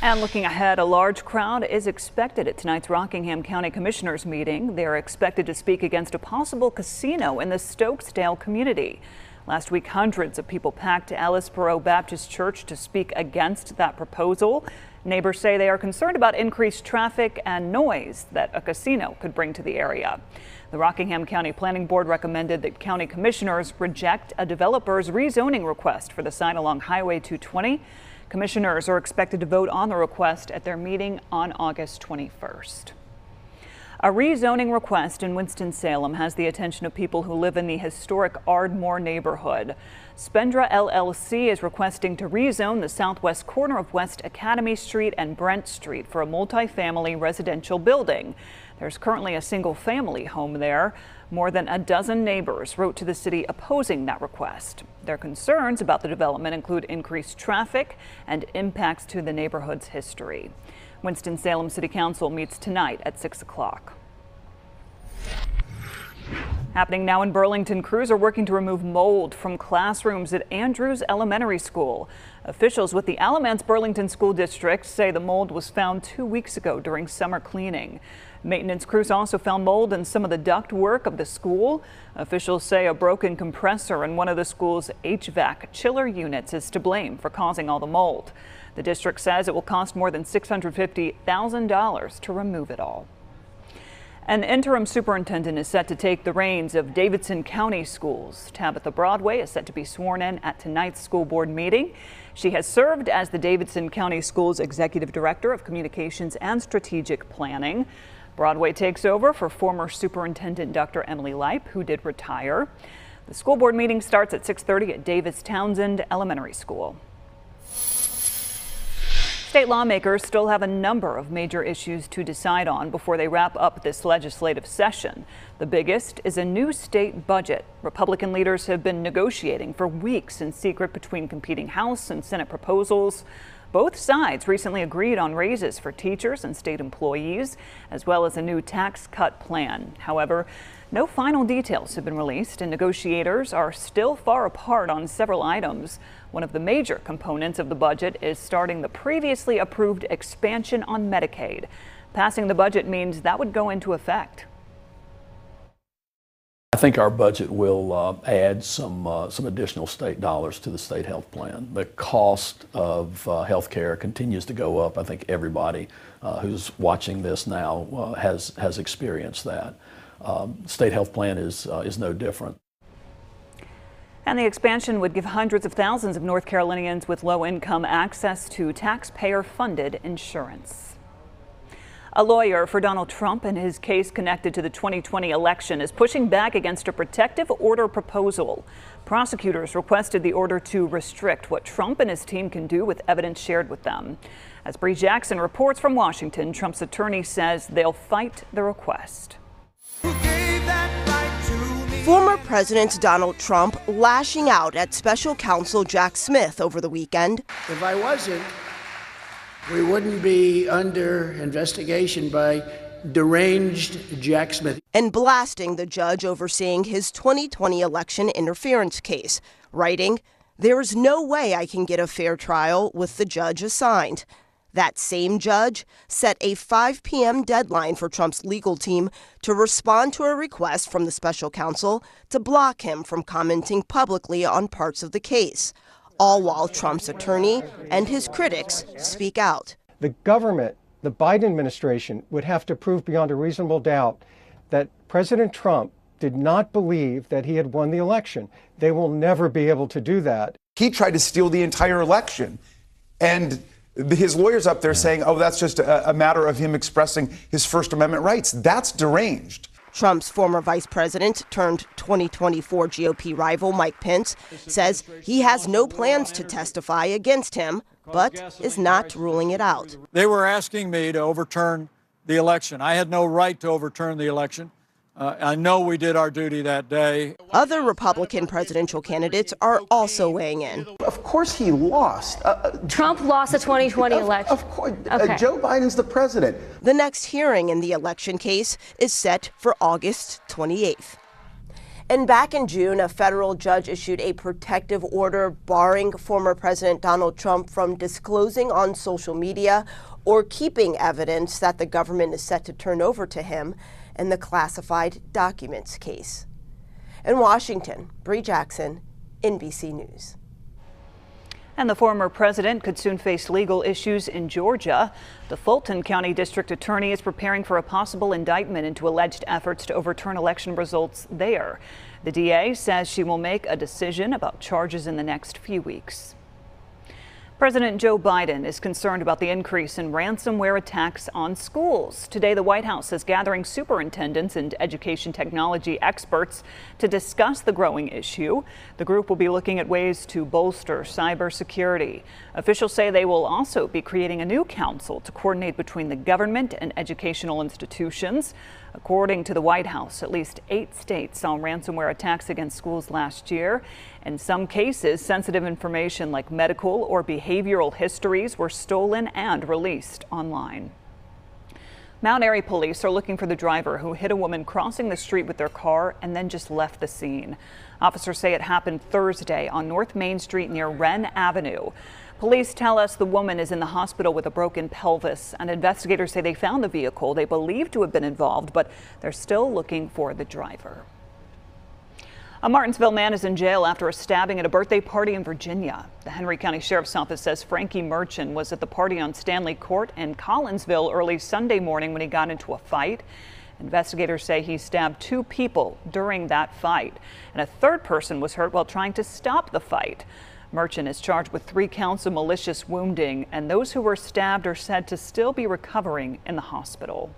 And looking ahead, a large crowd is expected at tonight's Rockingham County Commissioners meeting. They are expected to speak against a possible casino in the Stokesdale community. Last week, hundreds of people packed Ellisboro Baptist Church to speak against that proposal. Neighbors say they are concerned about increased traffic and noise that a casino could bring to the area. The Rockingham County Planning Board recommended that county commissioners reject a developer's rezoning request for the site along Highway 220. Commissioners are expected to vote on the request at their meeting on August 21st. A rezoning request in Winston-Salem has the attention of people who live in the historic Ardmore neighborhood. Spendra LLC is requesting to rezone the southwest corner of West Academy Street and Brent Street for a multifamily residential building. There's currently a single-family home there. More than a dozen neighbors wrote to the city opposing that request. Their concerns about the development include increased traffic and impacts to the neighborhood's history. Winston-Salem City Council meets tonight at 6 o'clock. Happening now in Burlington, crews are working to remove mold from classrooms at Andrews Elementary School. Officials with the Alamance Burlington School District say the mold was found 2 weeks ago during summer cleaning. Maintenance crews also found mold in some of the duct work of the school. Officials say a broken compressor in one of the school's HVAC chiller units is to blame for causing all the mold. The district says it will cost more than $650,000 to remove it all. An interim superintendent is set to take the reins of Davidson County Schools. Tabitha Broadway is set to be sworn in at tonight's school board meeting. She has served as the Davidson County Schools Executive Director of Communications and Strategic Planning. Broadway takes over for former Superintendent Dr. Emily Leip, who did retire. The school board meeting starts at 6:30 at Davis Townsend Elementary School. State lawmakers still have a number of major issues to decide on before they wrap up this legislative session. The biggest is a new state budget. Republican leaders have been negotiating for weeks in secret between competing House and Senate proposals. Both sides recently agreed on raises for teachers and state employees, as well as a new tax cut plan. However, no final details have been released, and negotiators are still far apart on several items. One of the major components of the budget is starting the previously approved expansion on Medicaid. Passing the budget means that would go into effect. I think our budget will add some additional state dollars to the state health plan. The cost of health care continues to go up. I think everybody who's watching this now has experienced that. State health plan is no different. And the expansion would give hundreds of thousands of North Carolinians with low income access to taxpayer-funded insurance. A lawyer for Donald Trump and his case connected to the 2020 election is pushing back against a protective order proposal. Prosecutors requested the order to restrict what Trump and his team can do with evidence shared with them. As Bree Jackson reports from Washington, Trump's attorney says they'll fight the request. Former President Donald Trump lashing out at special counsel Jack Smith over the weekend. If I wasn't, we wouldn't be under investigation by deranged Jack Smith. And blasting the judge overseeing his 2020 election interference case, writing, "There is no way I can get a fair trial with the judge assigned." That same judge set a 5 p.m. deadline for Trump's legal team to respond to a request from the special counsel to block him from commenting publicly on parts of the case, all while Trump's attorney and his critics speak out. The government, the Biden administration, would have to prove beyond a reasonable doubt that President Trump did not believe that he had won the election. They will never be able to do that. He tried to steal the entire election. And his lawyers up there saying, oh, that's just a matter of him expressing his First Amendment rights. That's deranged. Trump's former vice president turned 2024 GOP rival Mike Pence says he has no plans to testify against him, but is not ruling it out. They were asking me to overturn the election. I had no right to overturn the election. I know we did our duty that day. Other Republican presidential candidates are also weighing in. Of course he lost. Trump lost the 2020 election. Of course. Okay. Joe Biden's the president. The next hearing in the election case is set for August 28th. And back in June, a federal judge issued a protective order barring former President Donald Trump from disclosing on social media or keeping evidence that the government is set to turn over to him in the classified documents case. In Washington, Bree Jackson, NBC News. And the former president could soon face legal issues in Georgia. The Fulton County District Attorney is preparing for a possible indictment into alleged efforts to overturn election results there. The DA says she will make a decision about charges in the next few weeks. President Joe Biden is concerned about the increase in ransomware attacks on schools. Today, the White House is gathering superintendents and education technology experts to discuss the growing issue. The group will be looking at ways to bolster cybersecurity. Officials say they will also be creating a new council to coordinate between the government and educational institutions. According to the White House, at least 8 states saw ransomware attacks against schools last year. In some cases, sensitive information like medical or behavioral histories were stolen and released online. Mount Airy police are looking for the driver who hit a woman crossing the street with their car and then just left the scene. Officers say it happened Thursday on North Main Street near Wren Avenue. Police tell us the woman is in the hospital with a broken pelvis, and investigators say they found the vehicle they believe to have been involved, but they're still looking for the driver. A Martinsville man is in jail after a stabbing at a birthday party in Virginia. The Henry County Sheriff's Office says Frankie Merchant was at the party on Stanley Court in Collinsville early Sunday morning when he got into a fight. Investigators say he stabbed 2 people during that fight, and a third person was hurt while trying to stop the fight. Merchant is charged with 3 counts of malicious wounding, and those who were stabbed are said to still be recovering in the hospital.